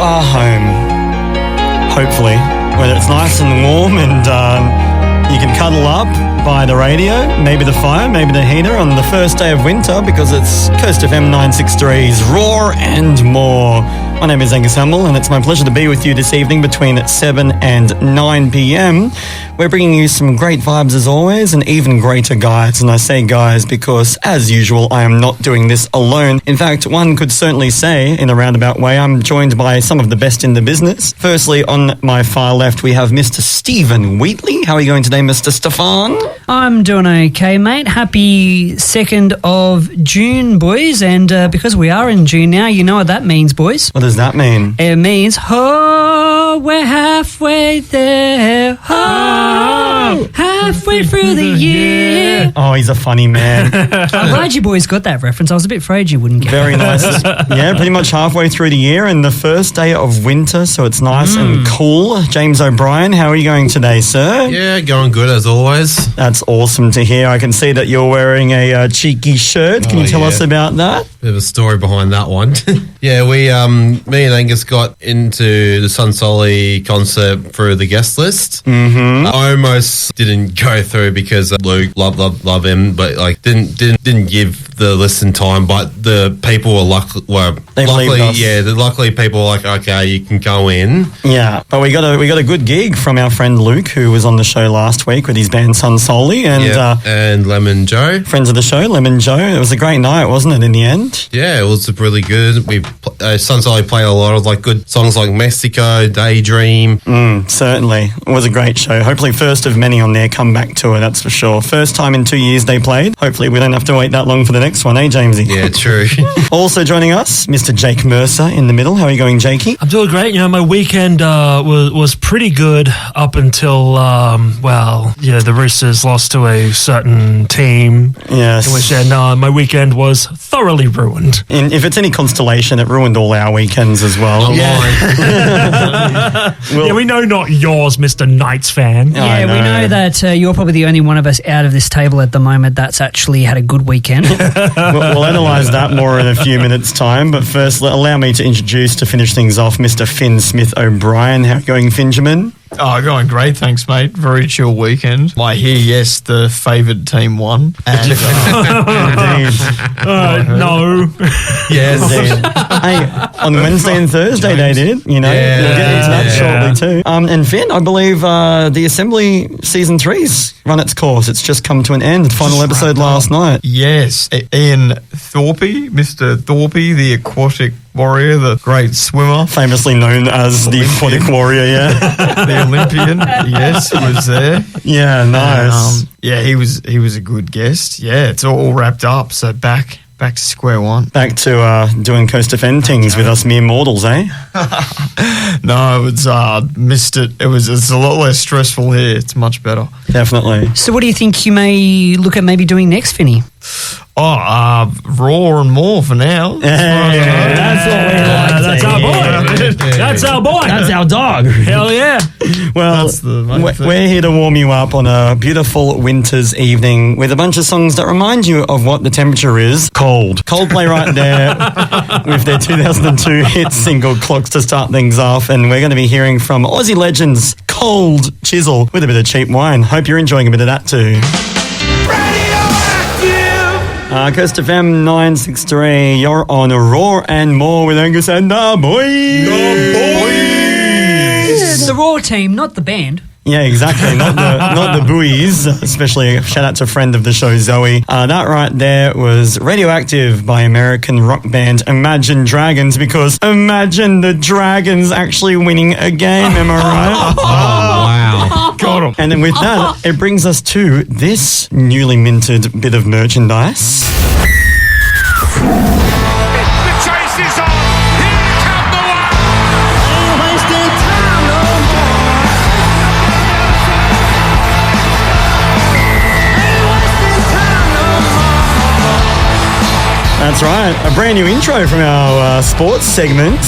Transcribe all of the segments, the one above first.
are home, hopefully, whether it's nice and warm and you can cuddle up by the radio, maybe the fire, maybe the heater on the first day of winter, because it's Coast FM 963's Roar and More. My name is Angus Hummel, and it's my pleasure to be with you this evening between 7 and 9 p.m. We're bringing you some great vibes as always, and even greater guys. And I say guys because, as usual, I am not doing this alone. In fact, one could certainly say, in a roundabout way, I'm joined by some of the best in the business. Firstly, on my far left, we have Mr. Stephen Wheatley. How are you going today, Mr. Stefan? I'm doing okay, mate. Happy 2nd of June, boys. And because we are in June now, you know what that means, boys. What does that mean? It means, oh, we're halfway there. Oh, halfway through the year. Oh, he's a funny man. I'm glad you boys got that reference. I was a bit afraid you wouldn't get it. Very nice. Yeah, pretty much halfway through the year and the first day of winter, so it's nice and cool. James O'Brien, how are you going today, sir? Yeah, going good as always. That's awesome to hear. I can see that you're wearing a cheeky shirt. Can you tell us about that? Bit of a story behind that one. Yeah, me and Angus got into the Sunsoli concert through the guest list. Mm-hmm. I almost didn't go through because Luke, love him, but like didn't give the listen time. But the people were luckily, luckily people were like, okay, you can go in. Yeah, but we got a good gig from our friend Luke, who was on the show last week with his band Sunsoli and Lemon Joe, friends of the show, Lemon Joe. It was a great night, wasn't it? In the end, yeah, it was really good. We Sunsoli played a lot of like good songs like Mexico, Daydream. Certainly, it was a great show. Hopefully, first of many on their comeback tour. That's for sure. First time in 2 years they played. Hopefully, we don't have to wait that long for the next one, eh, Jamesy? Yeah, true. Also joining us, Mr. Jake Mercer in the middle. How are you going, Jakey? I'm doing great. You know, my weekend was pretty good up until, the Roosters lost to a certain team. Yes. In which my weekend was thoroughly ruined. And if it's any consolation, it ruined all our weekends as well. Yeah, we know not yours, Mr. Knights fan. Yeah, we know that you're probably the only one of us out of this table at the moment that's actually had a good weekend. We'll analyse that more in a few minutes' time, but first, allow me to introduce, to finish things off, Mr. Finn Smith O'Brien. How are you going, Finjamin? Oh, going great, thanks, mate. Very chill weekend. I hear, yes, the favoured team won. And, no. Yes. Hey, on Wednesday and Thursday they did, you know. Yeah, we'll get into that shortly too. And Finn, I believe the Assembly Season 3's run its course. It's just come to an end. The final episode last night. Yes. Ian Thorpe, Mr. Thorpe, the aquatic warrior, the great swimmer. Famously known as the aquatic warrior, yeah. The Olympian, yes, was there. Yeah, nice. He was a good guest. Yeah, it's all wrapped up, so back to square one. Back to doing Coast FM things with us mere mortals, eh? No, it's missed it. It's a lot less stressful here. It's much better. Definitely. So what do you think you may look at maybe doing next, Finny? Raw and More for now. That's what we like. That's our boy. That's our boy. That's our dog. Hell yeah. Well, That's the main thing. we're here to warm you up on a beautiful winter's evening with a bunch of songs that remind you of what the temperature is. Cold. Coldplay right there with their 2002 hit single Clocks to start things off, and we're going to be hearing from Aussie legends Cold Chisel with a bit of cheap wine. Hope you're enjoying a bit of that too. Coast FM 963, you're on Roar and More with Angus and the boys. The Raw team, not the band. Yeah, exactly. Not the buoys. Especially a shout out to a friend of the show, Zoe. That right there was Radioactive by American rock band Imagine Dragons, because imagine the Dragons actually winning a game. Am I right? Wow. Got him. And then with that, it brings us to this newly minted bit of merchandise. That's right. A brand new intro from our sports segment.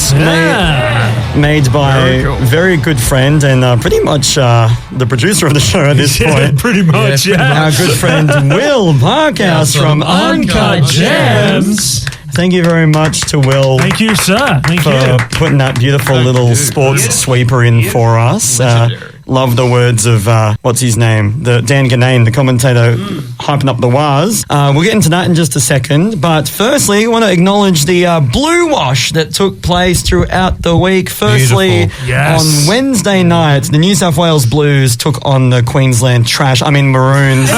Made by very good friend and pretty much the producer of the show at this point. Pretty much, Our good friend Will Parkhouse from Uncut Gems. Thank you very much to Will. Thank you, sir. Thank for you. putting that beautiful little sports sweeper in for us. Love the words of, what's his name? The Dan Ganane, the commentator, hyping up the Waz. We'll get into that in just a second. But firstly, I want to acknowledge the blue wash that took place throughout the week. Firstly, on Wednesday night, the New South Wales Blues took on the Queensland Maroons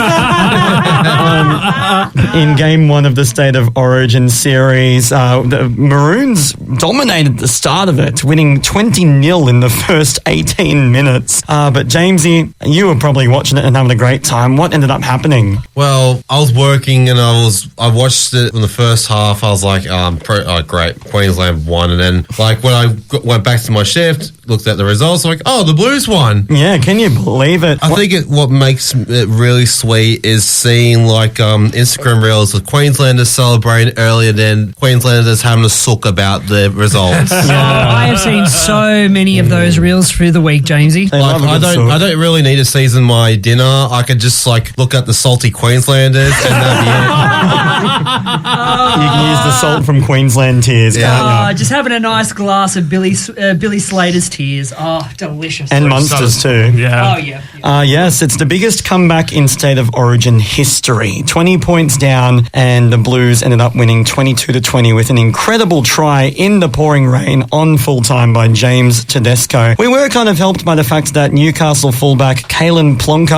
in Game 1 of the State of Origin series. The Maroons dominated the start of it, winning 20-0 in the first 18 minutes. But Jamesy, you were probably watching it and having a great time. What ended up happening? Well, I was working and I watched it in the first half. I was like, great, Queensland won. And then, like, when I went back to my shift, looked at the results, like, oh, the Blues won. Yeah, can you believe it? I think what makes it really sweet is seeing, like, Instagram reels of Queenslanders celebrating earlier than Queenslanders having a sook about the results. I have seen so many of those reels through the week, Jamesy. I don't really need to season my dinner. I could just like look at the salty Queenslanders and that'd be it. You can use the salt from Queensland tears, can't you? Just having a nice glass of Billy Slater's tears. Oh, delicious. And Munsters too. Yeah. Oh, yeah. Yes, it's the biggest comeback in State of Origin history. 20 points down, and the Blues ended up winning 22-20 with an incredible try in the pouring rain on full time by James Tedesco. We were kind of helped by the fact that Newcastle fullback Kalen Ponga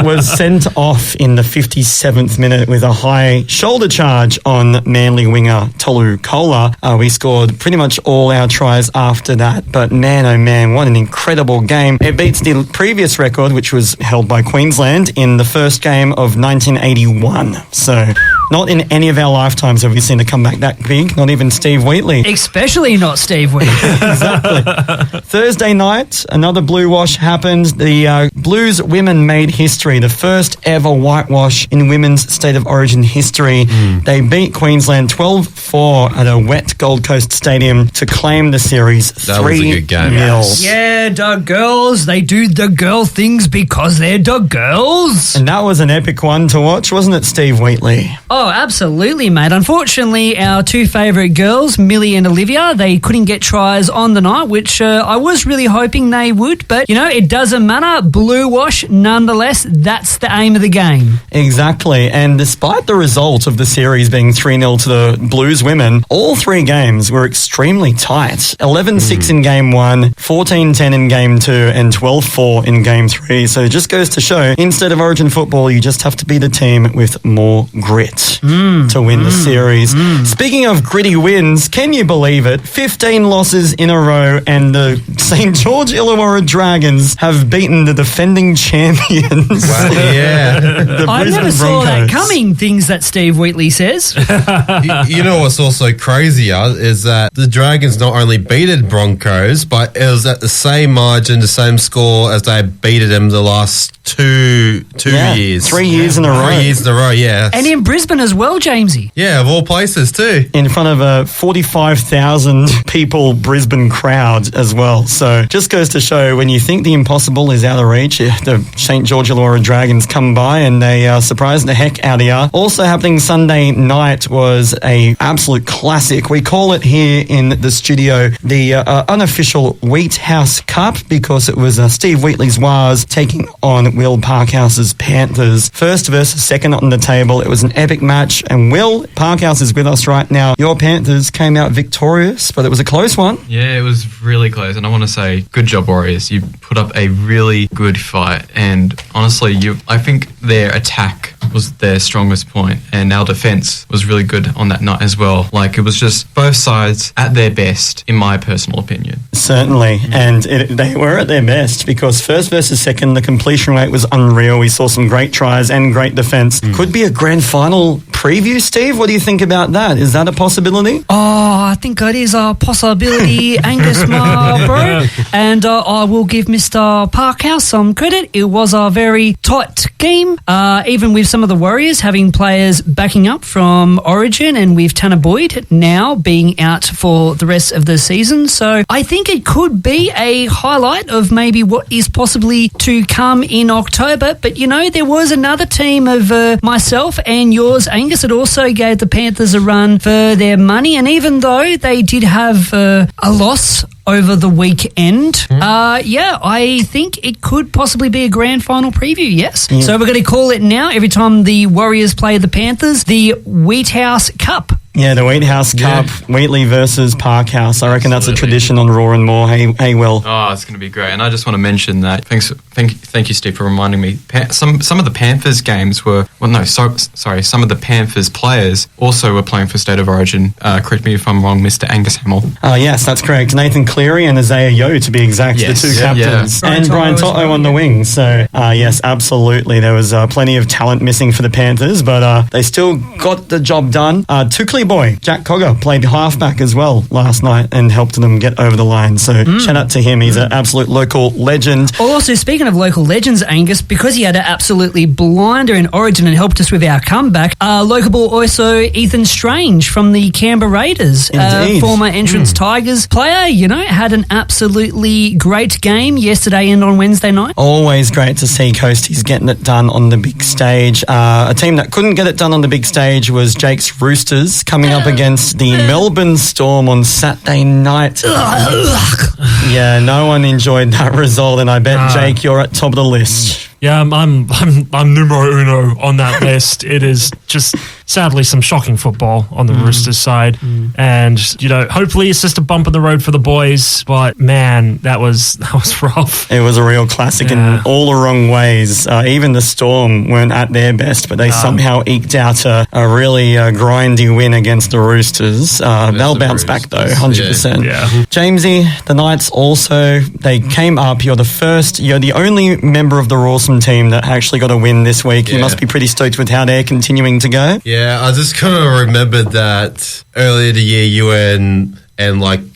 was sent off in the 57th minute with a high shoulder charge on Manly winger Tolu Kola. We scored pretty much all our tries after that, but man, oh man, what an incredible game. It beats the previous record, which was held by Queensland in the first game of 1981. So not in any of our lifetimes have we seen a comeback that big, not even Steve Wheatley. Especially not Steve Wheatley. Exactly. Thursday night, another blue wash happened. The Blues women made history, the first ever whitewash in women's State of Origin history. They beat Queensland 12-4 at a wet Gold Coast Stadium to claim the series 3-0. That was a good game. Yeah, the girls, they do the girl things because they're the girls. And that was an epic one to watch, wasn't it, Steve Wheatley? Oh, absolutely, mate. Unfortunately, our two favourite girls, Millie and Olivia, they couldn't get tries on the night, which I was really hoping they would. But, you know, it doesn't matter. Blue wash, nonetheless, that's the aim of the game. Exactly. And despite the result of the series being 3-0 to the Blues women, all three games were extremely tight. 11-6 in Game 1, 14-10 in Game 2, and 12-4 in Game 3. So it just goes to show, instead of Origin football, you just have to be the team with more grit to win the series. Speaking of gritty wins, can you believe it? 15 losses in a row, and the St. George Illawarra Dragons have beaten the defending champions. Wow, yeah. The I Brisbane never saw that Broncos. coming, things that Steve Wheatley says. You know what's also crazier is that the Dragons not only beated Broncos, but it was at the same margin, the same score as they beated them the last two years. 3 years in a row. 3 years in a row, yeah. And in Brisbane as well, Jamesy. Yeah, of all places too. In front of a 45,000 people Brisbane crowd as well. So just goes to show, when you think the impossible is out of reach, the St. George Illawarra Dragons come by and they surprise the heck out of you. Also happening Sunday night was a absolute classic. We call it here in the studio the unofficial Wheat House Cup, because it was Steve Wheatley's Waz taking on Will Parkhouse's Panthers. First versus second on the table. It was an epic match, and Will Parkhouse is with us right now. Your Panthers came out victorious, but it was a close one. Yeah, it was really close, and I want to say good job, Warriors. You put up a really good fight, and honestly, I think their attack was their strongest point, and our defence was really good on that night as well. Like, it was just both sides at their best, in my personal opinion. Certainly, and they were at their best, because first versus second, the completion rate was unreal. We saw some great tries and great defence. Could be a grand final preview, Steve. What do you think about that? Is that a possibility? Oh, I think it is a possibility, Angus, my bro. And I will give Mr. Parkhouse some credit. It was a very tight game, even with some of the Warriors having players backing up from Origin, and with Tanner Boyd now being out for the rest of the season. So I think it could be a highlight of maybe what is possibly to come in October. But, there was another team of myself and yours, Angus, that also gave the Panthers a run for their money. And even though they did have a loss over the weekend, I think it could possibly be a grand final preview, yes. Yeah. So we're going to call it now, every time the Warriors play the Panthers, the Wheathouse Cup. Yeah, the Wheathouse Cup, Wheatley versus Parkhouse. I reckon that's a tradition on Raw and More. Hey, Will. Oh, it's going to be great. And I just want to mention that. Thank you, Steve, for reminding me. Some of the Panthers games were... some of the Panthers players also were playing for State of Origin. Correct me if I'm wrong, Mr. Angus Hamill. Yes, that's correct. Nathan Cleary and Isaiah Yeo, to be exact, the two captains. Yeah. And Brian Toto on the wing. So, yes, absolutely. There was plenty of talent missing for the Panthers, but they still got the job done. Tukli boy, Jack Cogger, played halfback as well last night and helped them get over the line. So shout out to him. He's an absolute local legend. Also, speaking of local legends, Angus, because he had an absolutely blinder in Origin and helped us with our comeback, local also Ethan Strange from the Canberra Raiders, former Entrance Tigers player, had an absolutely great game yesterday and on Wednesday night. Always great to see Coasties getting it done on the big stage. A team that couldn't get it done on the big stage was Jake's Roosters, coming up against the Melbourne Storm on Saturday night. Yeah, no one enjoyed that result, and I bet, Jake, you're at top of the list. Yeah, I'm numero uno on that list. It is just sadly some shocking football on the Roosters side, and hopefully it's just a bump in the road for the boys. But man, that was rough. It was a real classic in all the wrong ways. Even the Storm weren't at their best, but they somehow eked out a really grindy win against the Roosters. They'll bounce back though, 100%. Yeah. Jamesy, the Knights also, they came up. You're the only member of the Rawsome team that actually got a win this week. You must be pretty stoked with how they're continuing to go. Yeah, I just kind of remembered that earlier the year you and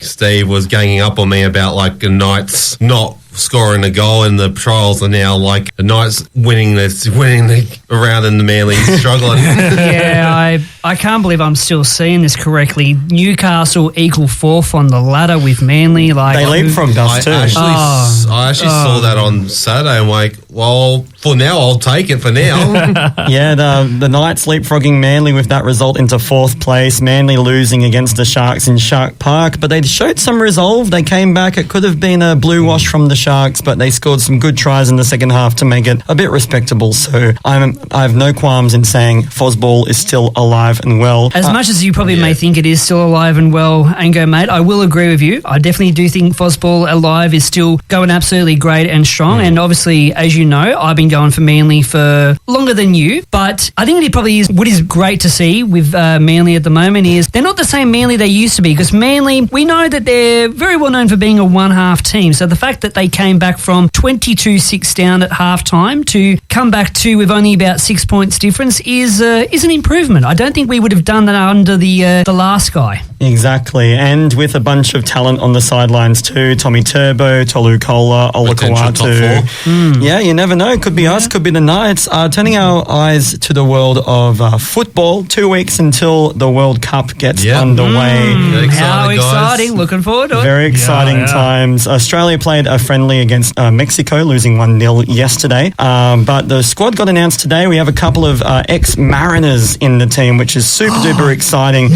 Steve was ganging up on me about the Knights not scoring a goal in the trials, and now the Knights winning the round and the Manly struggling. Yeah, I can't believe I'm still seeing this correctly. Newcastle equal fourth on the ladder with Manly. They leapfrogged us too. I actually saw that on Saturday. I'm like, well, for now, I'll take it for now. Yeah, the Knights leapfrogging Manly with that result into fourth place. Manly losing against the Sharks in Shark Park, but they showed some resolve. They came back. It could have been a blue wash from the Sharks, but they scored some good tries in the second half to make it a bit respectable. So I have no qualms in saying Fosball is still alive and well. As much as you probably may think it is still alive and well, Ango, mate, I will agree with you. I definitely do think Fosball alive is still going absolutely great and strong. And obviously, as you know, I've been going for Manly for longer than you, but I think it probably is what is great to see with Manly at the moment is they're not the same Manly they used to be, because Manly, we know that they're very well known for being a one-half team. So the fact that they came back from 22-6 down at halftime to come back to with only about 6 points difference is an improvement. I don't think we would have done that under the last guy. Exactly, and with a bunch of talent on the sidelines too. Tommy Turbo, Tolu Kola, Ola Kawatu. Yeah, you never know. Could be us, could be the Knights. Turning our eyes to the world of football, 2 weeks until the World Cup gets underway. How exciting. Looking forward to it. Very exciting times. Australia played a friendly against Mexico, losing 1-0 yesterday. But the squad got announced today. We have a couple of ex-Mariners in the team, which is super duper exciting.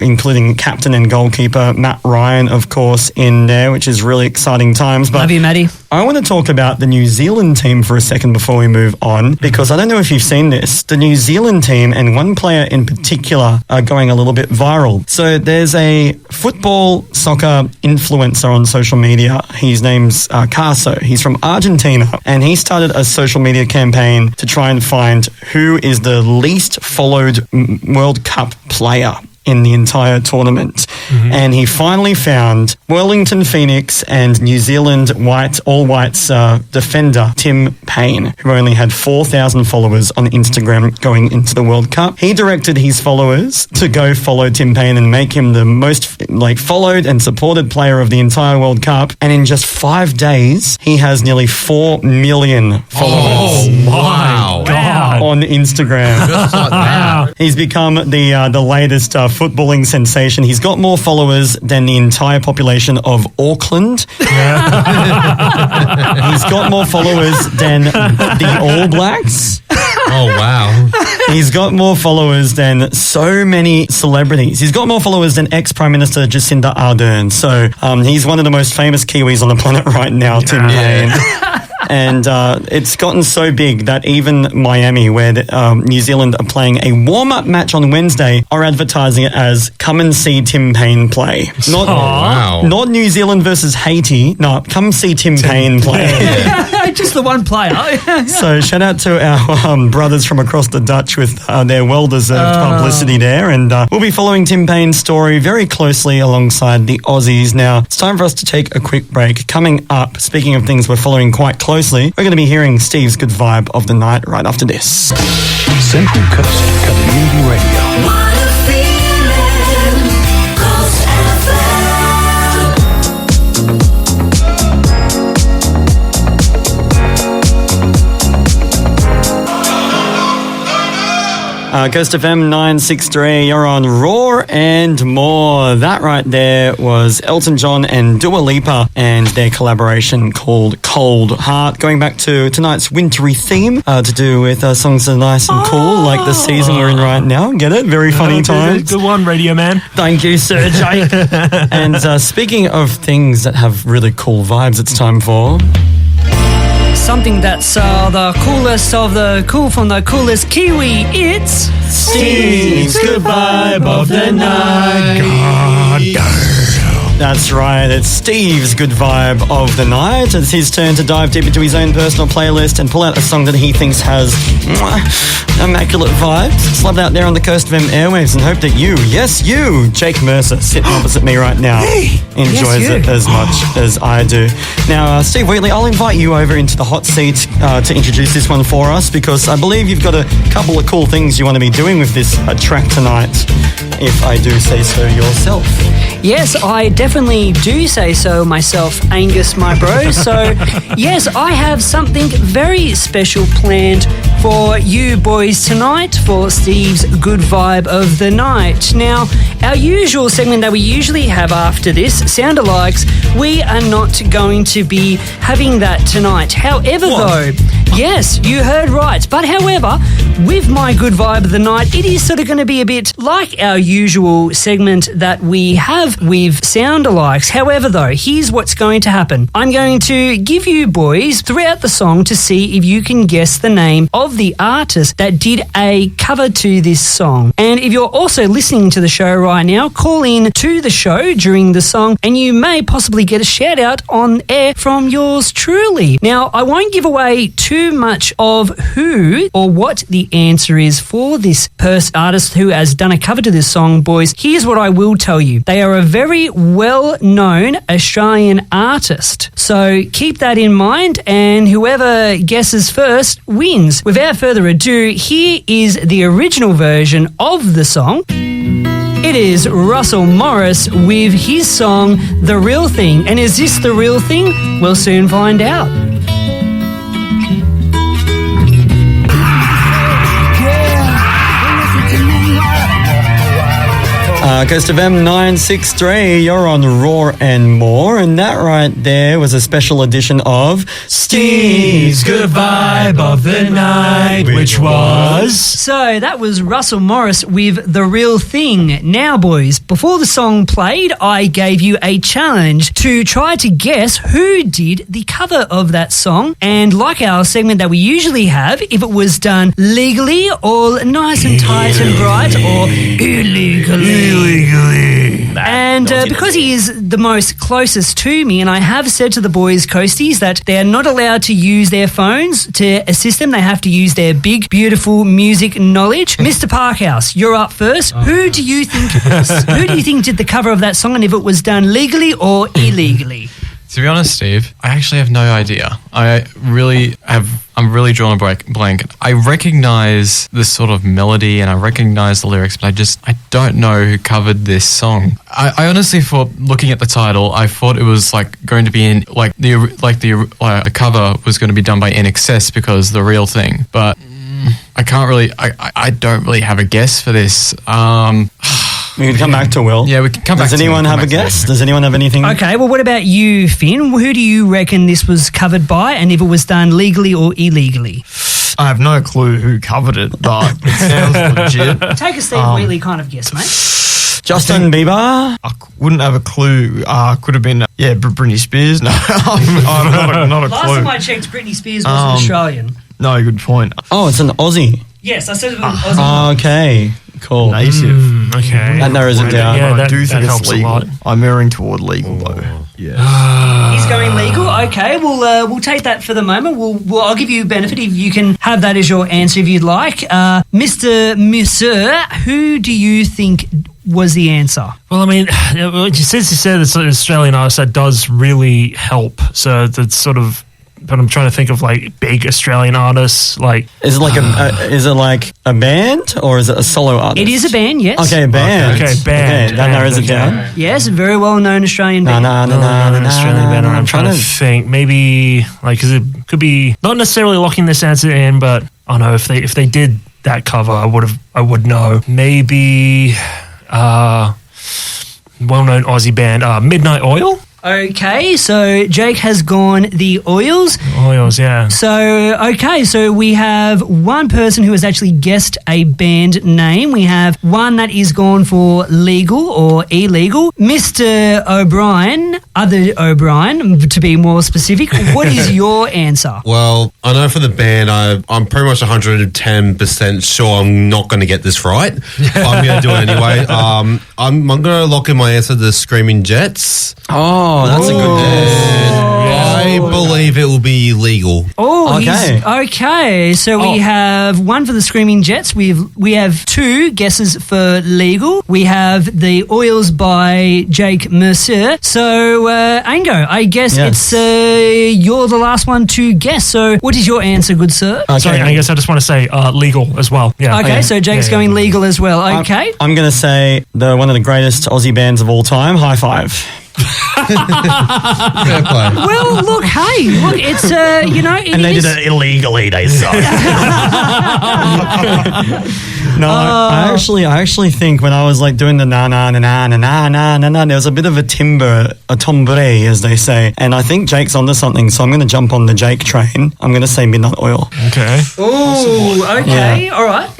Including captain and goalkeeper Matt Ryan, of course, in there, which is really exciting times. But love you, Matty. I want to talk about the New Zealand team for a second before we move on, because I don't know if you've seen this. The New Zealand team and one player in particular are going a little bit viral. So there's a football soccer influencer on social media. His name's Carso. He's from Argentina, and he started a social media campaign to try and find who is the least followed World Cup player in the entire tournament. and he finally found Wellington Phoenix and New Zealand All Whites defender Tim Payne, who only had 4,000 followers on Instagram going into the World Cup. He directed his followers to go follow Tim Payne and make him the most followed and supported player of the entire World Cup. And in just 5 days, he has nearly 4 million followers. Oh, my God. On Instagram. Just like that. He's become the latest footballing sensation. He's got more followers than the entire population of Auckland. He's got more followers than the All Blacks. Oh, wow. He's got more followers than so many celebrities. He's got more followers than ex-Prime Minister Jacinda Ardern. So he's one of the most famous Kiwis on the planet right now, Tim Payne. And it's gotten so big that even Miami, where New Zealand are playing a warm-up match on Wednesday, are advertising it as "Come and see Tim Payne play." Not New Zealand versus Haiti. No, come see Tim Payne play. Just the one player. So shout out to our brothers from across the Dutch with their well-deserved publicity there. And we'll be following Tim Payne's story very closely alongside the Aussies. Now, it's time for us to take a quick break. Coming up, speaking of things we're following quite closely, we're going to be hearing Steve's good vibe of the night right after this. Central Coast Community Radio. What a feeling, Coast FM. Coast FM 963, you're on Raw and More. That right there was Elton John and Dua Lipa and their collaboration called Cold Heart. Going back to tonight's wintry theme to do with songs that are nice and cool, like the season we're in right now. Get it? Very funny times. Good one, Radio Man. Thank you, Sir Jake. And speaking of things that have really cool vibes, it's time for... something that's the coolest of the cool from the coolest Kiwi. It's Steve's Good Vibe of the Night. God damn. That's right, it's Steve's Good Vibe of the Night. It's his turn to dive deep into his own personal playlist and pull out a song that he thinks has immaculate vibes. Slap it out there on the Coast FM airwaves and hope that you, yes you, Jake Mercer, sitting opposite me right now, enjoys it as much as I do. Now, Steve Wheatley, I'll invite you over into the hot seat to introduce this one for us, because I believe you've got a couple of cool things you want to be doing with this track tonight, if I do say so yourself. Yes, I definitely do say so myself, Angus, my bro. So, yes, I have something very special planned for you boys tonight for Steve's Good Vibe of the Night. Now, our usual segment that we usually have after this, Soundalikes, we are not going to be having that tonight. However, though, yes, you heard right. But however, with my Good Vibe of the Night, it is sort of going to be a bit like our usual segment that we have with Soundalikes. However, though, here's what's going to happen. I'm going to give you boys throughout the song to see if you can guess the name of the artist that did a cover to this song. And if you're also listening to the show right now, call in to the show during the song and you may possibly get a shout out on air from yours truly. Now, I won't give away too much of who or what the answer is for this artist who has done a cover to this song, boys. Here's what I will tell you. They are a very well-known Australian artist. So keep that in mind, and whoever guesses first wins. Without further ado, here is the original version of the song. It is Russell Morris with his song, The Real Thing. And is this the real thing? We'll soon find out. Coast FM 963, you're on Raw and More, and that right there was a special edition of Steve's Good Vibe of the Night, which was... So that was Russell Morris with The Real Thing. Now, boys, before the song played, I gave you a challenge to try to guess who did the cover of that song. And like our segment that we usually have, if it was done legally, all nice and tight and bright, or illegally. And And because he is the most closest to me, and I have said to the boys, Coasties, that they are not allowed to use their phones to assist them. They have to use their big, beautiful music knowledge. Mr. Parkhouse, you're up first. Who do you think did the cover of that song, and if it was done legally or illegally? To be honest, Steve, I actually have no idea. I'm really drawing a blank. I recognize the sort of melody and I recognize the lyrics, but I don't know who covered this song. I honestly thought, looking at the title, I thought it was like going to be in the cover was going to be done by INXS because the real thing, but I can't really. I don't really have a guess for this. We can come back to Will. Yeah, we can come back to Does anyone have a guess? Does anyone have anything? Okay, well, what about you, Finn? Who do you reckon this was covered by, and if it was done legally or illegally? I have no clue who covered it, but it sounds legit. Take a Steve Wheatley kind of guess, mate. Justin Bieber? I wouldn't have a clue. Could have been, Britney Spears. No, not a Last clue. time I checked, Britney Spears was Australian. No, good point. Oh, it's an Aussie. Yes, I said it was Aussie. Okay, cool. Native. Okay. That narrows it down. Yeah, I do think it's helps a legal. lot. I'm erring toward legal, though. Yeah. He's going legal. Okay, we'll take that for the moment. I'll give you a benefit if you can have that as your answer if you'd like. Mr. Monsieur, who do you think was the answer? Well, I mean, since you said it's an Australian artist, that does really help. So that's sort of. But I'm trying to think of like big Australian artists. Like, is it like a band or is it a solo artist? It is a band, yes. Okay, a band. Okay, band. Okay, that narrows it down. Yes, a very well known Australian band. Australian band. I'm trying to think. Maybe like, cause it could be not necessarily locking this answer in, but I don't know if they did that cover, I would know. Maybe well-known Aussie band, Midnight Oil. Okay, so Jake has gone the Oils. Oils, yeah. So we have one person who has actually guessed a band name. We have one that is gone for legal or illegal. Mr. O'Brien, other O'Brien, to be more specific, what is your answer? Well, I know for the band, I'm pretty much 110% sure I'm not going to get this right. But I'm going to do it anyway. I'm going to lock in my answer to the Screaming Jets. Oh, that's a good guess. I believe it will be legal. Oh, Okay. okay. So we have one for the Screaming Jets. We have two guesses for legal. We have the Oils by Jake Mercer. So, Ango, I guess Yes. it's you're the last one to guess. So, what is your answer, good sir? Okay. Sorry, I guess I just want to say legal as well. Yeah. Okay, so Jake's going legal as well. I'm- Okay. I'm going to say one of the greatest Aussie bands of all time, High Five. Fair play. Well, look, it's And they did it illegally, they suck. No, I actually think when I was like doing the na na na na na na na na na, there was a bit of a timbre, as they say, and I think Jake's onto something, so I'm going to jump on the Jake train. I'm going to say Midnight Oil, Okay. Oh, okay, all right.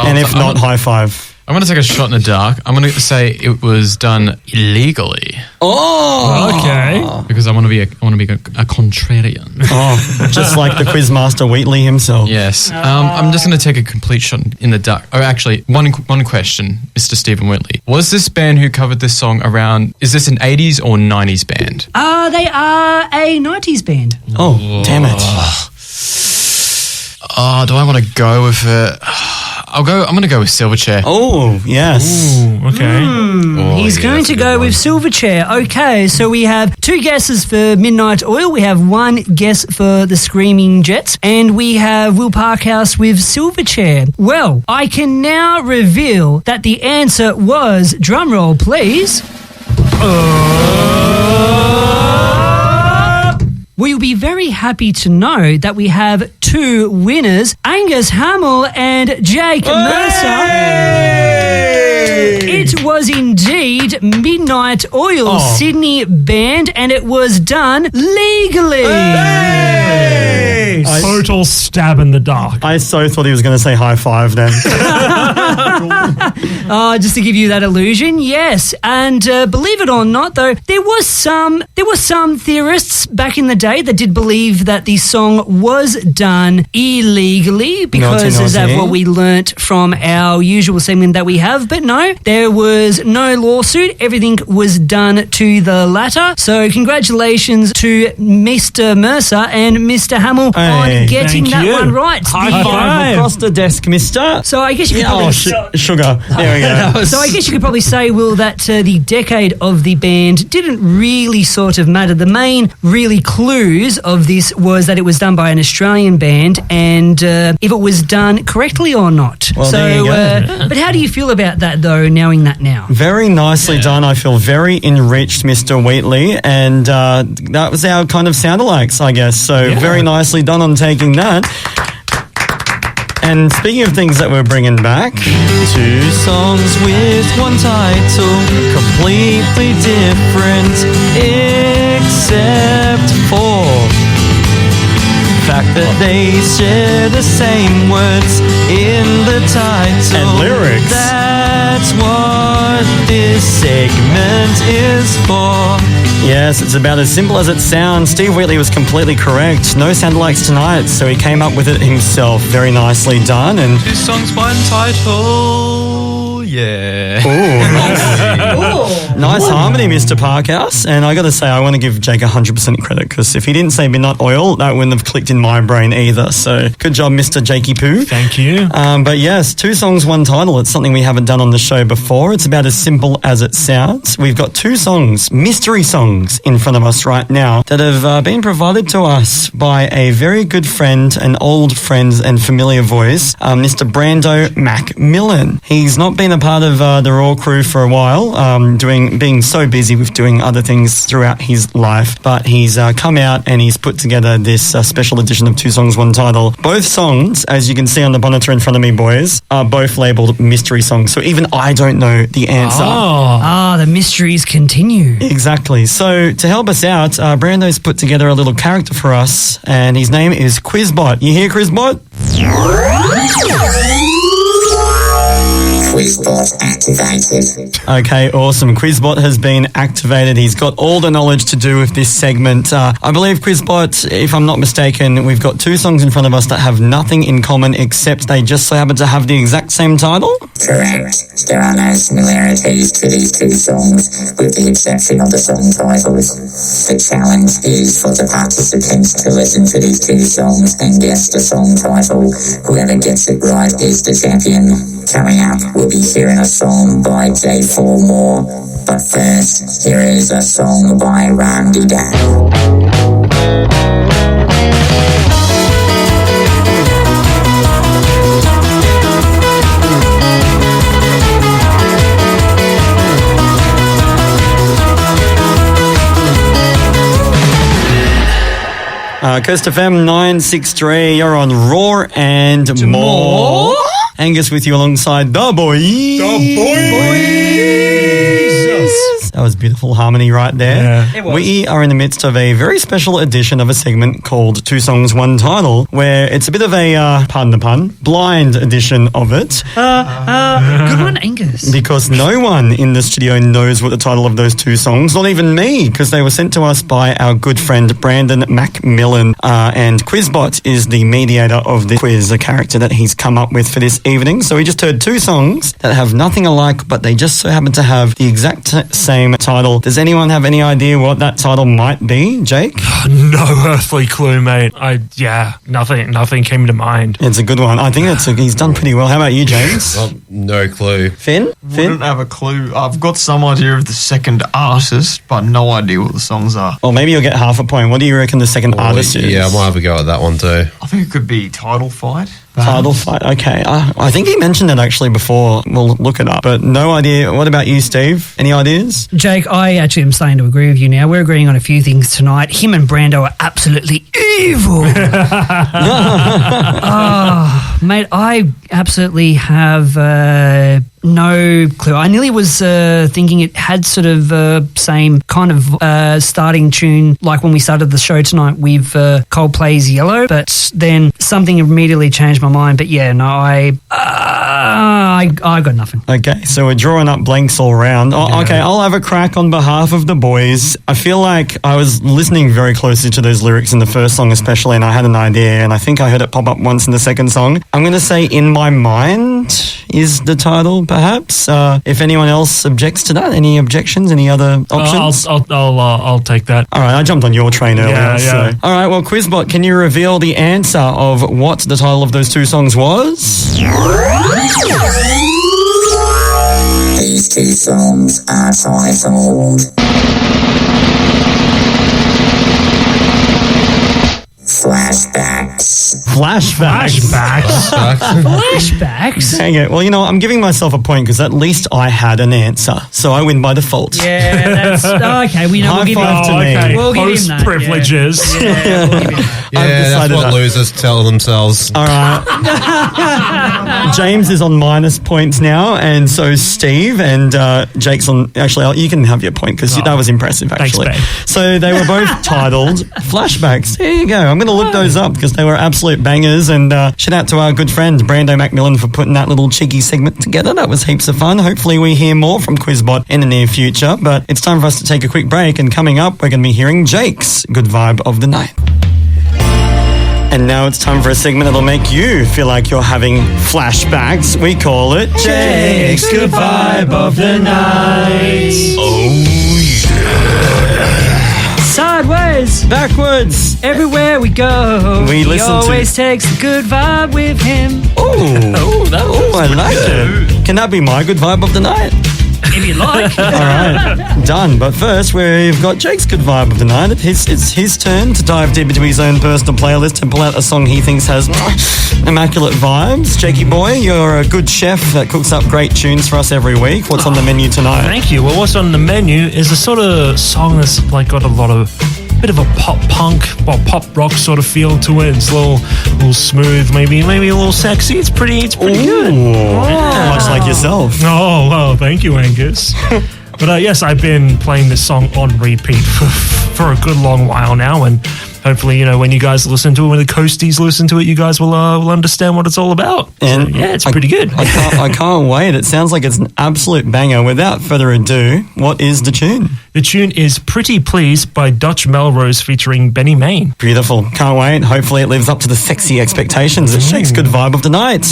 and if not, High Five. I'm going to take a shot in the dark. I'm going to say it was done illegally Oh, Okay. because I want to be a contrarian. oh, just like the Quizmaster Wheatley himself. Yes. I'm just going to take a complete shot in the dark. Oh, actually, one question, Mr. Stephen Whitley. Was this band who covered this song around, is this an 80s or 90s band? They are a 90s band. Oh, damn it! Oh, do I want to go with it? I'm going to go with Silverchair. Oh, yes. Ooh, okay. He's going to go with Silverchair. Okay, so we have two guesses for Midnight Oil. We have one guess for the Screaming Jets. And we have Will Parkhouse with Silverchair. Well, I can now reveal that the answer was, drumroll please, we'll be very happy to know that we have two winners, Angus Hamill and Jake Mercer. It was indeed Midnight Oil, Sydney band, and it was done legally. Total stab in the dark. I so thought he was going to say high five then. Just to give you that illusion, yes. And believe it or not, though, there was some theorists back in the day that did believe that the song was done illegally because is that what we learnt from our usual segment that we have. But no, there was no lawsuit. Everything was done to the latter. So congratulations to Mr. Mercer and Mr. Hamill on getting that one right. High five across the desk, mister. So I guess you could probably... sugar. There we go. So I guess you could probably say, Will, that the decade of the band didn't really sort of matter. The main really clues of this was that it was done by an Australian band and if it was done correctly or not. Well, there you go. But how do you feel about that, though, knowing that now? Very nicely done. I feel very enriched, Mr. Wheatley, and that was our kind of sound-alikes, I guess. So very nicely done on taking that. And speaking of things that we're bringing back, 2 songs with one title, completely different, except for the fact that they share the same words in the title and lyrics. That's what this segment is for. Yes, it's about as simple as it sounds. Steve Wheatley was completely correct. No sound-alikes tonight, so he came up with it himself. Very nicely done. And 2 songs, one title. Yeah. Nice harmony, Mr. Parkhouse. And I got to say, I want to give Jake 100% credit, because if he didn't say Midnight Oil, that wouldn't have clicked in my brain either. So good job, Mr. Jakey Poo. Thank you. But yes, 2 songs, one title. It's something we haven't done on the show before. It's about as simple as it sounds. We've got 2 songs, mystery songs, in front of us right now that have been provided to us by a very good friend, an old friend and familiar voice, Mr. Brando Macmillan. He's not been a part of the Raw crew for a while, being so busy with doing other things throughout his life, but he's come out and he's put together this special edition of 2 songs, one title. Both songs, as you can see on the monitor in front of me, boys, are both labelled mystery songs, so even I don't know the answer. The mysteries continue. Exactly. So to help us out, Brando's put together a little character for us, and his name is Quizbot. You hear Quizbot? Quizbot activated. Okay, awesome. Quizbot has been activated. He's got all the knowledge to do with this segment. I believe, Quizbot, if I'm not mistaken, we've got 2 songs in front of us that have nothing in common except they just so happen to have the exact same title? Correct. There are no similarities to these 2 songs, with the exception of the song titles. The challenge is for the participants to listen to these 2 songs and guess the song title. Whoever gets it right is the champion. Coming up, we'll be hearing a song by J4 Moore. But first, here is a song by Randy Dow. Coast FM 963, you're on Raw and More. Angus with you alongside the boys. That was beautiful harmony right there. Yeah. It was. We are in the midst of a very special edition of a segment called 2 Songs, One Title, where it's a bit of a, pardon the pun, blind edition of it. Good one, Angus. Because no one in the studio knows what the title of those 2 songs, not even me, because they were sent to us by our good friend Brandon Macmillan. And Quizbot is the mediator of the quiz, a character that he's come up with for this evening. So we just heard 2 songs that have nothing alike, but they just so happen to have the exact same title. Does anyone have any idea what that title might be, Jake? No earthly clue, mate. Nothing came to mind. It's a good one. I think he's done pretty well. How about you, James? Well, no clue. Finn? Wouldn't have a clue. I've got some idea of the second artist, but no idea what the songs are. Well, maybe you'll get half a point. What do you reckon the second artist is? Yeah, I might have a go at that one too. I think it could be Title Fight. Title Fight. Okay. I think he mentioned it actually before. We'll look it up. But no idea. What about you, Steve? Any ideas? Jake, I actually am starting to agree with you now. We're agreeing on a few things tonight. Him and Brando are absolutely evil. Mate, I absolutely have No clue. I nearly was thinking it had sort of same kind of starting tune like when we started the show tonight with Coldplay's Yellow, but then something immediately changed my mind. But yeah, no, I got nothing. Okay, so we're drawing up blanks all around. Oh, okay, I'll have a crack on behalf of the boys. I feel like I was listening very closely to those lyrics in the first song especially, and I had an idea, and I think I heard it pop up once in the second song. I'm going to say In My Mind is the title, perhaps. If anyone else objects to that, any objections, any other options? I'll take that. All right, I jumped on your train earlier. Yeah. So. All right, well, Quizbot, can you reveal the answer of what the title of those two songs was? These two songs are titled Flashbacks. Flashbacks? Dang it. Well, you know, I'm giving myself a point because at least I had an answer. So I win by default. Yeah, that's okay. We know. High We'll give five him. to me. We'll give him Post that. privileges. Yeah, we'll give him that. Yeah, that's decided what that. losers tell themselves. All right. James is on minus points now, and so is Steve, and Jake's on. Actually, you can have your point because that was impressive, actually. babe. So they were both titled Flashbacks. There you go. I'm going to look those up because they were absolute bangers. And shout out to our good friend Brando Macmillan for putting that little cheeky segment together. That was heaps of fun. Hopefully, we hear more from Quizbot in the near future. But it's time for us to take a quick break. And coming up, we're going to be hearing Jake's Good Vibe of the Night. And now it's time for a segment that'll make you feel like you're having flashbacks. We call it Jake's Good Vibe of the Night. Sideways, Backwards. everywhere we go. We listen to- always takes a good vibe with him. Oh, I like it. Can that be my good vibe of the night? If you like. All right, done. But first, we've got Jake's good vibe of the night. It's his turn to dive deep into his own personal playlist and pull out a song he thinks has immaculate vibes. Jakey boy, you're a good chef that cooks up great tunes for us every week. What's on the menu tonight? Thank you. Well, what's on the menu is a sort of song that's like got a lot of bit of a pop punk or pop rock sort of feel to it. It's a little smooth, maybe a little sexy. It's pretty good. Much like yourself. Oh, well, thank you, Angus. But yes, I've been playing this song on repeat for a good long while now, and hopefully, when you guys listen to it, when the Coasties listen to it, you guys will understand what it's all about. And so, yeah, it's pretty good. I can't wait. It sounds like it's an absolute banger. Without further ado, what is the tune? The tune is Pretty Please by Dutch Melrose featuring Benny Main. Beautiful. Can't wait. Hopefully it lives up to the sexy expectations. It shakes good vibe of the night.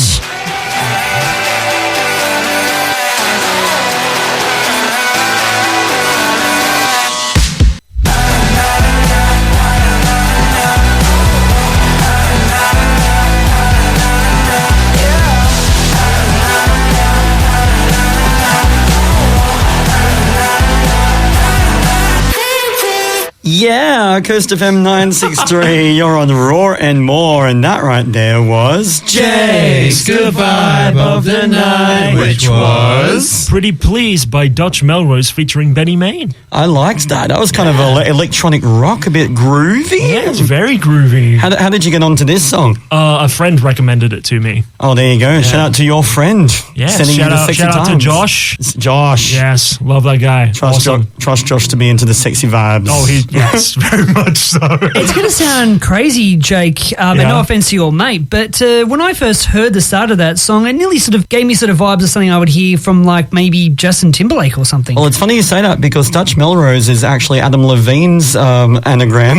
Yeah, Coast FM 963. You're on Raw and More, and that right there was Jake's Good Vibe of the Night, which was Pretty Please by Dutch Melrose featuring Benny Main. I liked that. That was kind of electronic rock, a bit groovy. Yeah, it's very groovy. How did you get onto this song? A friend recommended it to me. Oh, there you go. Shout out to your friend. Yeah, sending you the sexy shout out to times. Josh. It's Josh. Yes, love that guy. Trust, Awesome. trust Josh to be into the sexy vibes. Oh, yes, very much so. It's going to sound crazy, Jake, and no offense to your mate, but when I first heard the start of that song, it nearly sort of gave me sort of vibes of something I would hear from like maybe Justin Timberlake or something. Well, it's funny you say that because Dutch Melrose is actually Adam Levine's anagram.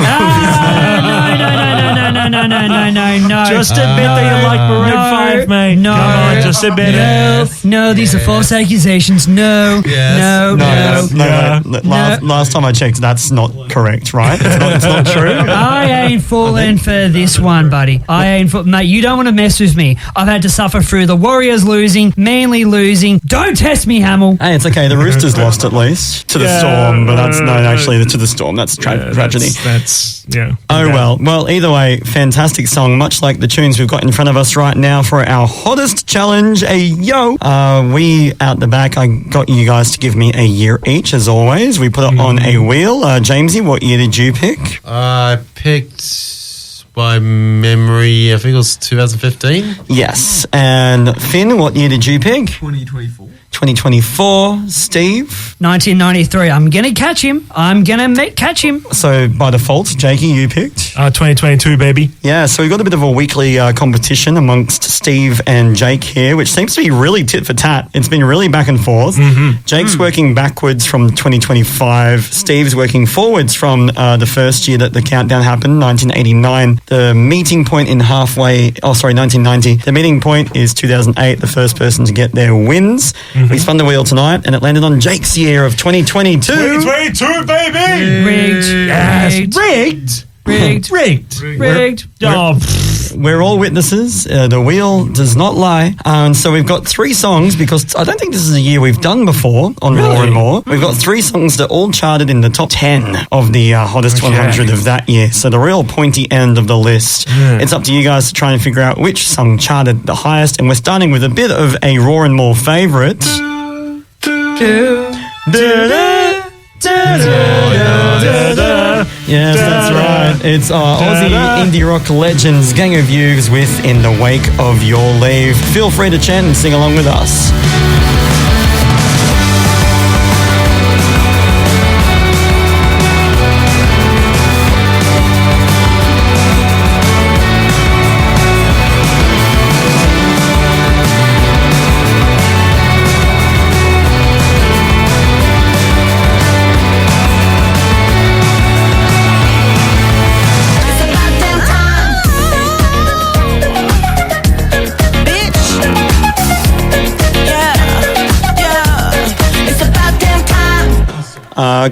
No. Just admit that you like Maroon 5, mate. No. Come on, just admit it. No, these are false accusations. No. Last time I checked, that's not correct, right? It's not true. I ain't falling for this one, buddy. Mate, you don't want to mess with me. I've had to suffer through the Warriors losing, Manly losing. Don't test me, Hamill. Hey, it's okay. The Roosters lost at least to the Storm, but that's to the Storm. That's a tragedy. Oh, well. Well, either way, fantastic song. Much like the tunes we've got in front of us right now for our hottest challenge. We out the back, I got you guys to give me a year each, as always. We put it on a wheel. Jamesy, what year did you pick? I picked by memory, I think it was 2015. Yes. And Finn, what year did you pick? 2024. 2024, Steve. 1993. I'm going to catch him. Catch him. So by default, Jakey, you picked? 2022, baby. Yeah, so we've got a bit of a weekly competition amongst Steve and Jake here, which seems to be really tit for tat. It's been really back and forth. Jake's working backwards from 2025. Steve's working forwards from the first year that the countdown happened, 1989. The meeting point in 1990. The meeting point is 2008. The first person to get there wins. We spun the wheel tonight, and it landed on Jake's year of 2022. 2022, baby! Rigged. Yes, rigged. Rigged. Oh, We're all witnesses. The wheel does not lie. And so we've got 3 songs, because I don't think this is a year we've done before on More and More. We've got 3 songs that all charted in the top 10 of the hottest 100 of that year. So the real pointy end of the list. It's up to you guys to try and figure out which song charted the highest. And we're starting with a bit of a Raw and More favourite. Yes, that's right. It's our Aussie indie rock legends, Gang of Youths with In the Wake of Your Leave. Feel free to chant and sing along with us.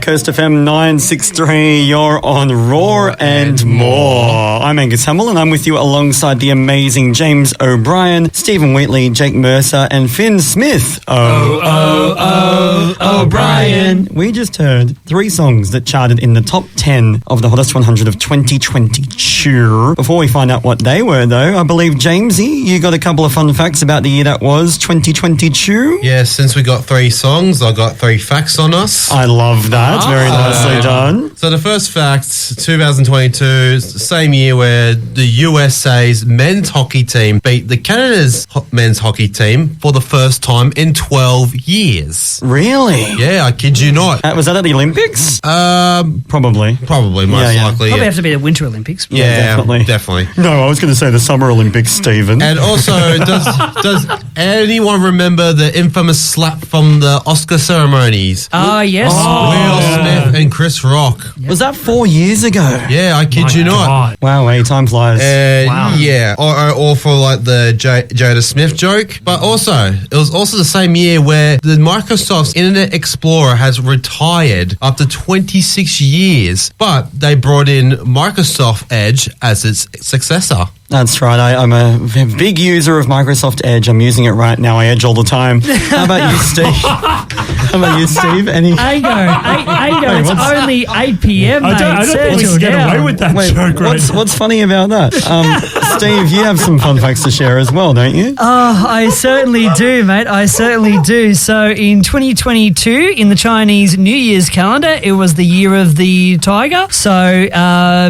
Coast FM 963, you're on Raw and More. I'm Angus Hamill, and I'm with you alongside the amazing James O'Brien, Stephen Wheatley, Jake Mercer, and Finn Smith. O'Brien. We just heard 3 songs that charted in the top 10 of the hottest 100 of 2022. Before we find out what they were, though, I believe, Jamesy, you got a couple of fun facts about the year that was 2022. Yeah, since we got 3 songs, I got 3 facts on us. I love that. Very nicely done. So the first fact, 2022, is the same year where the USA's men's hockey team beat the Canada's men's hockey team for the first time in 12 years. Really? Yeah, I kid you not. Was that at the Olympics? Probably, Probably. most likely. Probably Yeah. have to be the Winter Olympics. Yeah, definitely. No, I was going to say the Summer Olympics, Stephen. And also, does anyone remember the infamous slap from the Oscar ceremonies? Yes. Will Smith and Chris Rock. Was that 4 years ago? Yeah, I kid you not. Wow, time flies. Yeah, or for like the Jada Smith joke. But also, it was also the same year where the Microsoft's Internet Explorer has retired after 26 years, but they brought in Microsoft Edge as its successor. That's right. I'm a big user of Microsoft Edge. I'm using it right now. I edge all the time. How about you, Steve? Any? Ago. It's only 8 p.m. I don't think we can get away with that joke right now. What's funny about that? Steve, you have some fun facts to share as well, don't you? I certainly do, mate. I certainly do. So in 2022, in the Chinese New Year's calendar, it was the year of the tiger. So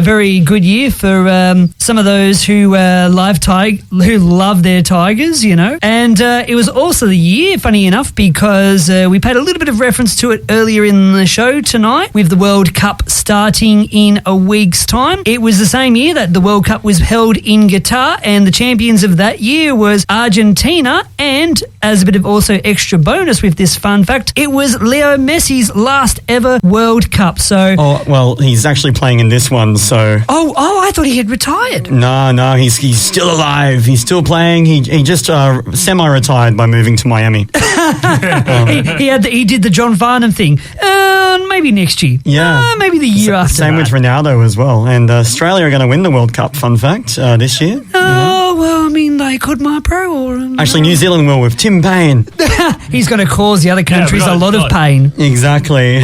very good year for some of those who love their tigers, you know. And it was also the year, funny enough, because we paid a little bit of reference to it earlier in the show tonight with the World Cup starting in a week's time. It was the same year that the World Cup was held in Qatar, and the champions of that year was Argentina. And as a bit of also extra bonus with this fun fact, it was Leo Messi's last ever World Cup. So, well, he's actually playing in this one. So, I thought he had retired. No, he's still alive. He's still playing. He just semi-retired by moving to Miami. He did the John Farnham thing. Maybe next year. Yeah. Maybe the year after. Same with Ronaldo as well. And Australia are going to win the World Cup, fun fact, this year. Well, I mean, they could, my pro. Or, actually, New Zealand will with Tim Payne. He's going to cause the other countries a lot of pain. Exactly.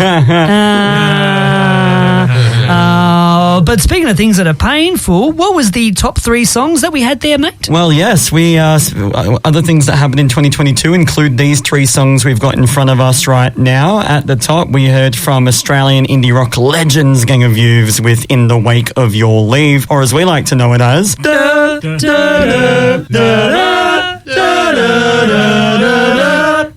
But speaking of things that are painful, what was the top 3 songs that we had there, mate? Well, yes, we other things that happened in 2022 include these 3 songs we've got in front of us right now. At the top, we heard from Australian indie rock legends Gang of Youths with In the Wake of Your Leave, or as we like to know it as...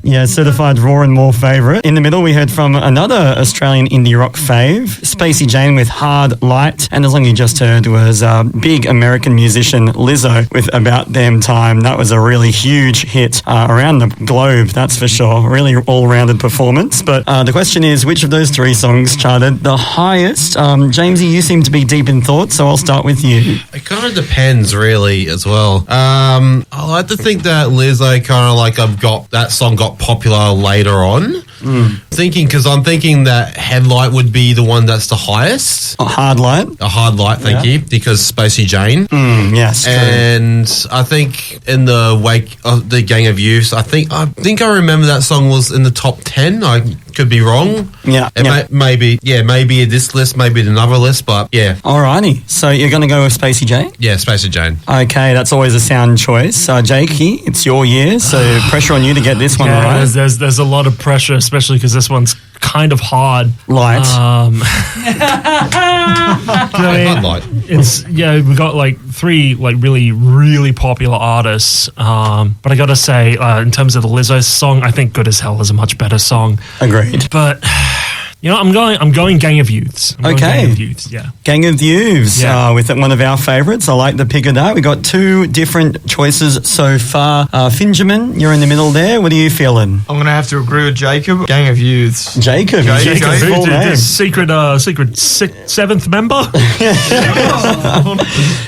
Yeah, certified raw and more favourite. In the middle, we heard from another Australian indie rock fave, Spacey Jane with Hard Light. And the song you just heard was big American musician Lizzo with About Damn Time. That was a really huge hit around the globe, that's for sure. Really all-rounded performance. But the question is, which of those three songs charted the highest? Jamesy, you seem to be deep in thought, so I'll start with you. It kind of depends, really, as well. I like to think that Lizzo kind of like that song got popular later on. Because I'm thinking that Headlight would be the one that's the highest. A Hard Light. A Hard Light, thank you, because Spacey Jane. Yes, true. And I think in the wake of the Gang of Youths, I think I remember that song was in the top 10. I could be wrong. Yeah. Maybe this list, maybe another list, but yeah. Alrighty. So you're going to go with Spacey Jane? Yeah, Spacey Jane. Okay, that's always a sound choice. Jakey, it's your year, so pressure on you to get this one right. There's a lot of pressure, especially because this one's kind of hard. Light. Light. We got like three like really, really popular artists. But I gotta say, in terms of the Lizzo song, I think Good as Hell is a much better song. Agreed. But I'm going Gang of Youths. Gang of Youths, yeah. Gang of Youths, with one of our favourites. I like the pick of that. We got two different choices so far. Fingerman, you're in the middle there. What are you feeling? I'm going to have to agree with Jacob. Gang of Youths. Jacob. Jacob's full name. Secret seventh member.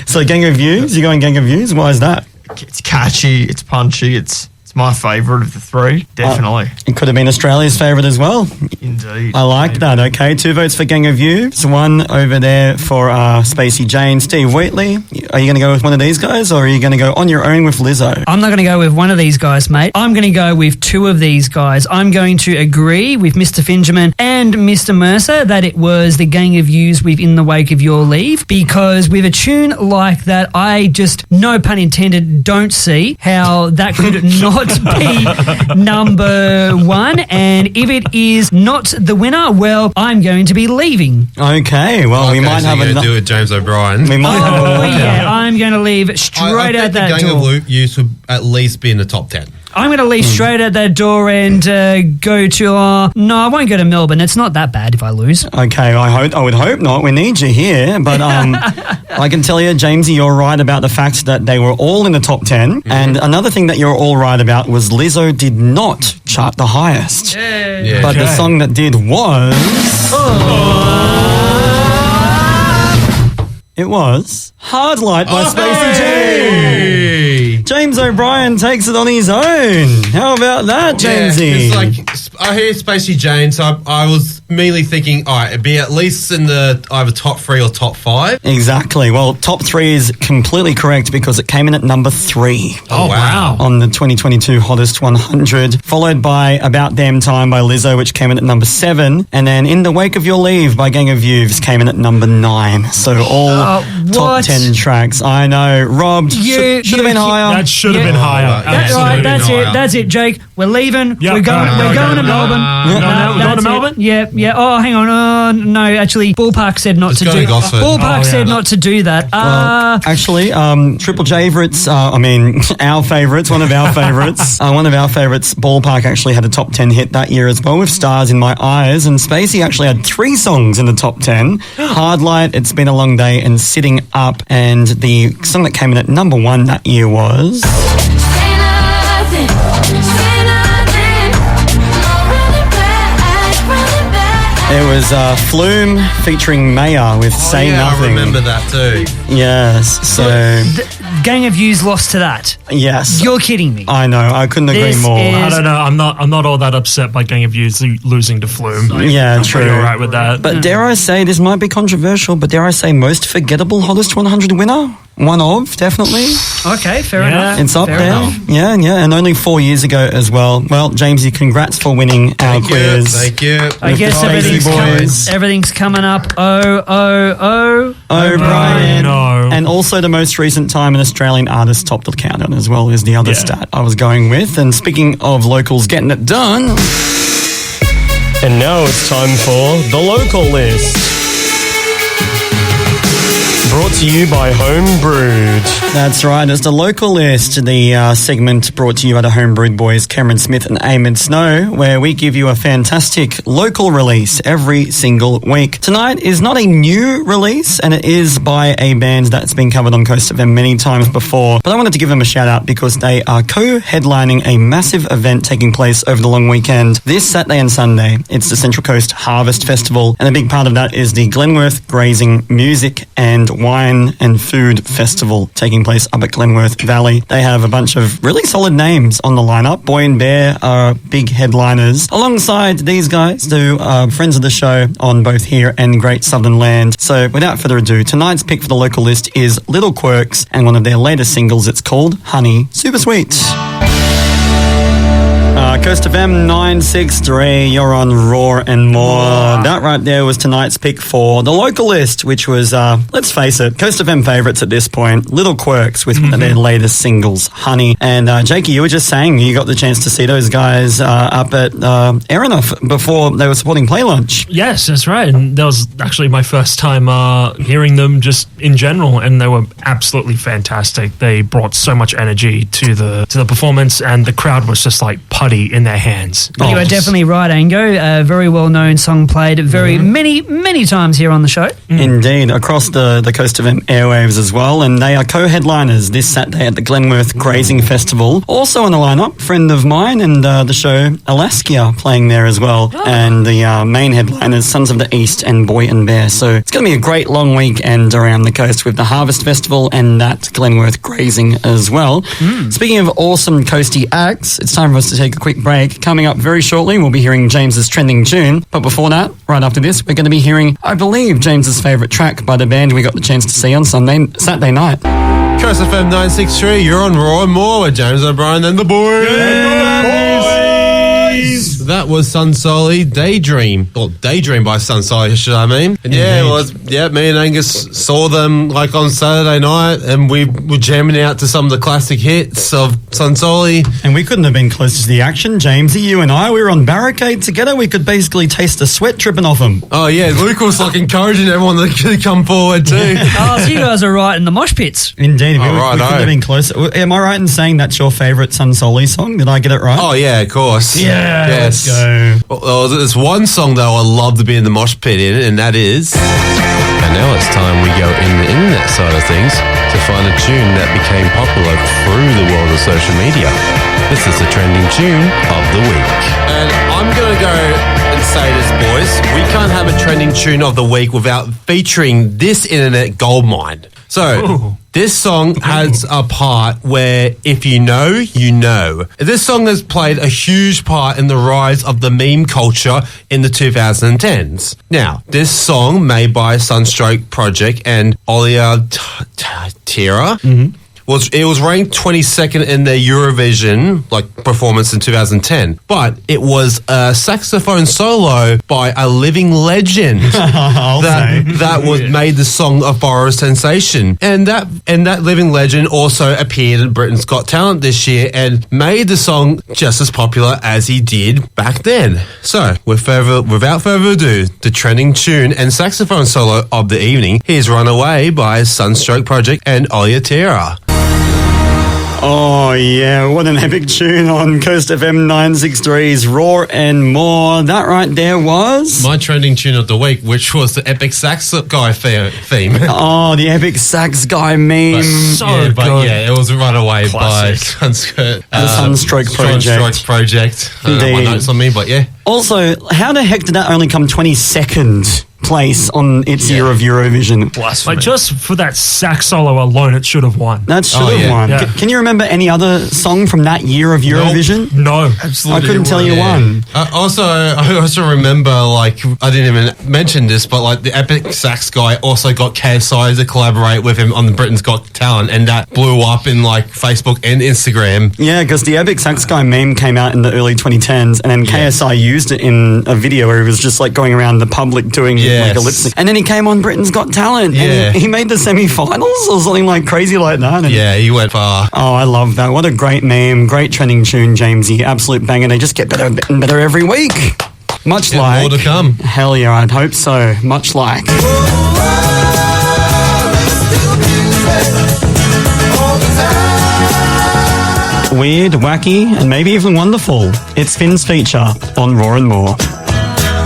So Gang of Youths, you're going Gang of Youths. Why is that? It's catchy. It's punchy. It's my favourite of the three, definitely. It could have been Australia's favourite as well. Indeed. I like that. Okay, 2 votes for Gang of Youths, 1 over there for Spacey Jane. Steve Wheatley, are you going to go with one of these guys, or are you going to go on your own with Lizzo? I'm not going to go with one of these guys, mate. I'm going to go with 2 of these guys. I'm going to agree with Mr. Fingerman and Mr. Mercer that it was the Gang of Youths with In the Wake of Your Leave, because with a tune like that, I just, no pun intended, don't see how that could not be number 1. And if it is not the winner, well, I'm going to be leaving. Okay, well, we might have to do with James O'Brien. We might I'm going to leave straight out that door. I think the Gang of Youths would at least be in the top 10. I'm going to leave straight out that door and go to... no, I won't go to Melbourne. It's not that bad if I lose. Okay, I would hope not. We need you here. But I can tell you, Jamesy, you're right about the fact that they were all in the top 10. Mm-hmm. And another thing that you're all right about was Lizzo did not chart the highest. Yeah. But the song that did was... It was Hard Light by Spacey Jane. James O'Brien takes it on his own. How about that, Jamesy? Yeah, it's like, I hear Spacey Jane, so I was immediately thinking, all right, it'd be at least in the either top 3 or top 5. Exactly. Well, top 3 is completely correct because it came in at number 3. Oh, wow. On the 2022 Hottest 100, followed by About Damn Time by Lizzo, which came in at number 7. And then In the Wake of Your Leave by Gang of Youths came in at number 9. So all top 10 tracks. I know. Rob, should have been higher. That should have been higher. That's it, Jake. We're leaving. Yep. We're going to Melbourne. We're going to Melbourne? Yeah. Oh, hang on. No, actually, Ballpark said not to do that. Ballpark said not to do that. Actually, Triple J favorites, our favourites, one of our favourites. Ballpark actually had a top 10 hit that year as well with Stars in My Eyes. And Spacey actually had 3 songs in the top 10. Hard Light, It's Been a Long Day, and Sitting Up. And the song that came in at number 1 that year was... It was Flume featuring Maya with Say Nothing. I remember that too. Yes, so... Gang of Youths lost to that. Yes. You're kidding me. I know, I couldn't agree more. I don't know, I'm not all that upset by Gang of Youths losing to Flume. Yeah, I'm true. pretty all right with that. But dare I say, this might be controversial, but dare I say most forgettable Hottest 100 winner? One of, definitely. Okay, fair enough. It's up fair there. Enough. Yeah, and only 4 years ago as well. Well, Jamesy, congrats for winning our quiz. Thank you. I guess everything's coming up. O'Brien. No. And also the most recent time an Australian artist topped the countdown as well is the other stat I was going with. And speaking of locals getting it done. And now it's time for the local list. Brought to you by Homebrewed. That's right. It's the local list, the segment brought to you by the Homebrewed boys, Cameron Smith and Eamon Snow, where we give you a fantastic local release every single week. Tonight is not a new release, and it is by a band that's been covered on Coast FM many times before, but I wanted to give them a shout out because they are co-headlining a massive event taking place over the long weekend this Saturday and Sunday. It's the Central Coast Harvest Festival, and a big part of that is the Glenworth Grazing Music and Wine and Food Festival taking place up at Glenworth Valley. They have a bunch of really solid names on the lineup. Boy and Bear are big headliners. Alongside these guys, who are friends of the show on both here and Great Southern Land. So without further ado, tonight's pick for the local list is Little Quirks and one of their latest singles. It's called Honey Super Sweet. Coast FM 963, you're on Raw and More. That right there was tonight's pick for the local list, which was, let's face it, Coast FM favourites at this point, Little Quirks with their latest singles, Honey. And Jakey, you were just saying you got the chance to see those guys up at Erinoff before they were supporting Play Lunch. Yes, that's right. And that was actually my first time hearing them just in general, and they were absolutely fantastic. They brought so much energy to the performance, and the crowd was just like putty in their hands. You are definitely right, Ango. A very well-known song played many times here on the show. Indeed, across the Coast of airwaves as well, and they are co-headliners this Saturday at the Glenworth Grazing Festival. Also on the lineup, friend of mine and the show Alaska playing there as well, and the main headliners, Sons of the East and Boy and Bear. So it's going to be a great long weekend around the coast with the Harvest Festival and that Glenworth Grazing as well. Speaking of awesome coasty acts, it's time for us to take a quick break. Coming up very shortly, we'll be hearing James's trending tune. But before that, right after this, we're going to be hearing, I believe, James's favourite track by the band we got the chance to see on Saturday night. Coast FM 963, you're on Raw and More with James O'Brien and the boys. That was Sunsoli Daydream. Or Daydream by Sunsoli, should I mean? And yeah, it was. Yeah, me and Angus saw them like on Saturday night, and we were jamming out to some of the classic hits of Sunsoli. And we couldn't have been closer to the action, Jamesy. You and I, we were on barricade together. We could basically taste the sweat dripping off them. Oh yeah, Luke was like encouraging everyone to come forward too. Oh, so you guys are right in the mosh pits. Indeed, we couldn't have been closer. Am I right in saying that's your favourite Sunsoli song? Did I get it right? Oh yeah, of course. Yeah. Yes. Go. Well, there's one song though I love to be in the mosh pit in, and that is. And now it's time we go in the internet side of things to find a tune that became popular through the world of social media. This is the trending tune of the week. And I'm going to go and say this, boys. We can't have a trending tune of the week without featuring this internet goldmine. So, this song has a part where if you know, you know. This song has played a huge part in the rise of the meme culture in the 2010s. Now, this song, made by Sunstroke Project and Olia Tira, it was ranked 22nd in their Eurovision performance in 2010, but it was a saxophone solo by a living legend that made the song a borrow sensation, and that living legend also appeared in Britain's Got Talent this year and made the song just as popular as he did back then. So, without further ado, the trending tune and saxophone solo of the evening is "Runaway" by Sunstroke Project and Olia Tira. Oh, yeah, what an epic tune on Coast FM 963's Raw and More. That right there was... my trending tune of the week, which was the epic sax guy theme. Oh, the epic sax guy meme. It was Runaway by Sunstroke Project. Sunstroke Project. I don't have my notes on me, but yeah. Also, how the heck did that only come 22nd place on its year of Eurovision? Like, just for that sax solo alone, it should have won. That should have won. Yeah. Can you remember any other song from that year of Eurovision? No. Absolutely. I couldn't tell you one. I also remember, I didn't even mention this, but the epic sax guy also got KSI to collaborate with him on the Britain's Got Talent, and that blew up in Facebook and Instagram. Yeah, because the epic sax guy meme came out in the early 2010s, and then KSI used it in a video where he was just going around the public doing a lip sync. And then he came on Britain's Got Talent, and he made the semi-finals or something crazy like that. And he went far. Oh, I love that. What a great meme, great trending tune, Jamesy. Absolute banger. They just get better and better every week. Much like... more to come. Hell yeah, I'd hope so. Much like... weird, wacky, and maybe even wonderful. It's Finn's feature on Raw and More.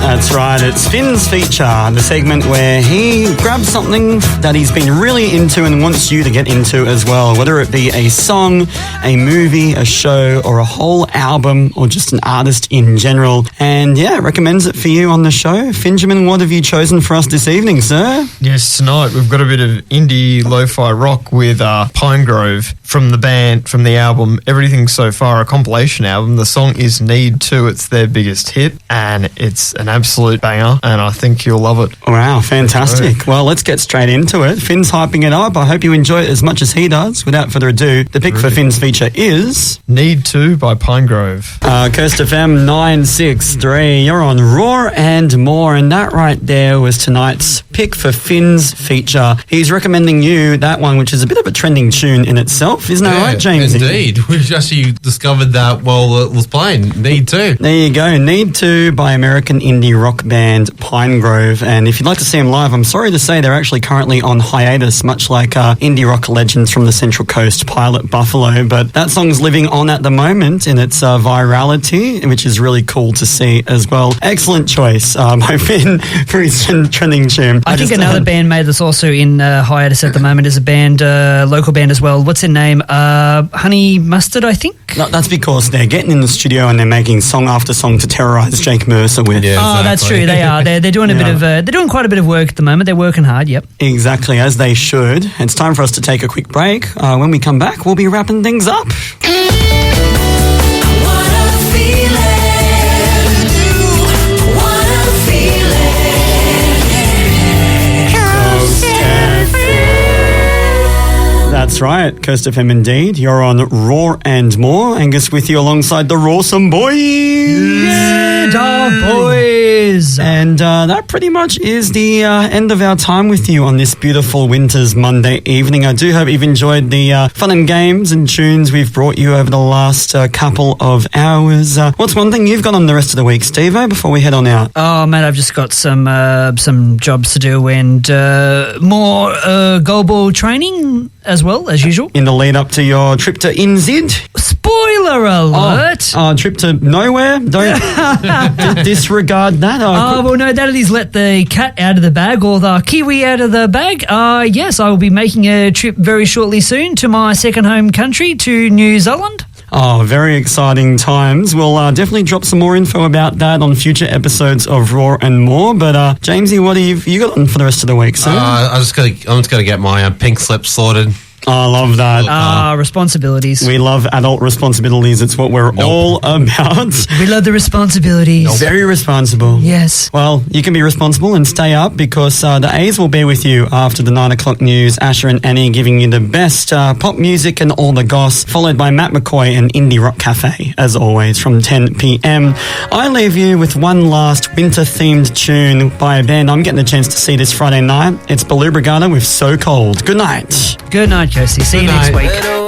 That's right, it's Finn's feature, the segment where he grabs something that he's been really into and wants you to get into as well, whether it be a song, a movie, a show, or a whole album, or just an artist in general. And yeah, recommends it for you on the show. Finjamin, what have you chosen for us this evening, sir? Yes, tonight we've got a bit of indie lo-fi rock with Pinegrove from the album Everything So Far, a compilation album. The song is Need To. It's their biggest hit, and it's an absolute banger, and I think you'll love it. Wow, fantastic. Well, let's get straight into it. Finn's hyping it up. I hope you enjoy it as much as he does. Without further ado, the pick for Finn's feature is... Need To by Pinegrove. Coast FM 963. You're on Raw and More, and that right there was tonight's pick for Finn's feature. He's recommending you that one, which is a bit of a trending tune in itself. Isn't that right, James? Indeed. We actually discovered that while it was playing. Need To. There you go. Need To by American indie rock band Pinegrove. And if you'd like to see them live, I'm sorry to say they're actually currently on hiatus, much like indie rock legends from the Central Coast, Pilot Buffalo. But that song's living on at the moment in its virality, which is really cool to see as well. Excellent choice, Finn, for his trending tune. I think another bandmate that's also in hiatus at the moment is a band, local band as well. What's their name? Honey Mustard, I think? No, that's because they're getting in the studio and they're making song after song to terrorise Jake Mercer with. Yeah, exactly. Oh, that's true. They are. They're doing a bit of. They're doing quite a bit of work at the moment. They're working hard. Yep. Exactly, as they should. It's time for us to take a quick break. When we come back, we'll be wrapping things up. That's right, Coast FM indeed. You're on Raw and More. Angus with you alongside the Rawsome Boys. Yeah, boys. And that pretty much is the end of our time with you on this beautiful winter's Monday evening. I do hope you've enjoyed the fun and games and tunes we've brought you over the last couple of hours. What's one thing you've got on the rest of the week, Steve-o, before we head on out? Oh, man, I've just got some jobs to do and more goalball training as well, as usual. In the lead up to your trip to NZ? Spoiler alert! Trip to nowhere? Don't disregard that. Well, no, that is let the cat out of the bag or the kiwi out of the bag. Yes, I will be making a trip very shortly soon to my second home country, to New Zealand. Oh, very exciting times. We'll definitely drop some more info about that on future episodes of Raw and More. But Jamesy, what have you got on for the rest of the week, sir? I'm just gonna get my pink slip sorted. I love that. Responsibilities. We love adult responsibilities. It's what we're all about. We love the responsibilities. Very responsible. Yes. Well, you can be responsible and stay up because the A's will be with you after the 9 o'clock news. Asher and Annie giving you the best pop music and all the goss, followed by Matt McCoy and Indie Rock Cafe, as always, from 10 p.m. I leave you with one last winter-themed tune by a band I'm getting a chance to see this Friday night. It's Baloo Brigada with So Cold. Good night. Good night, Josie. See you next week.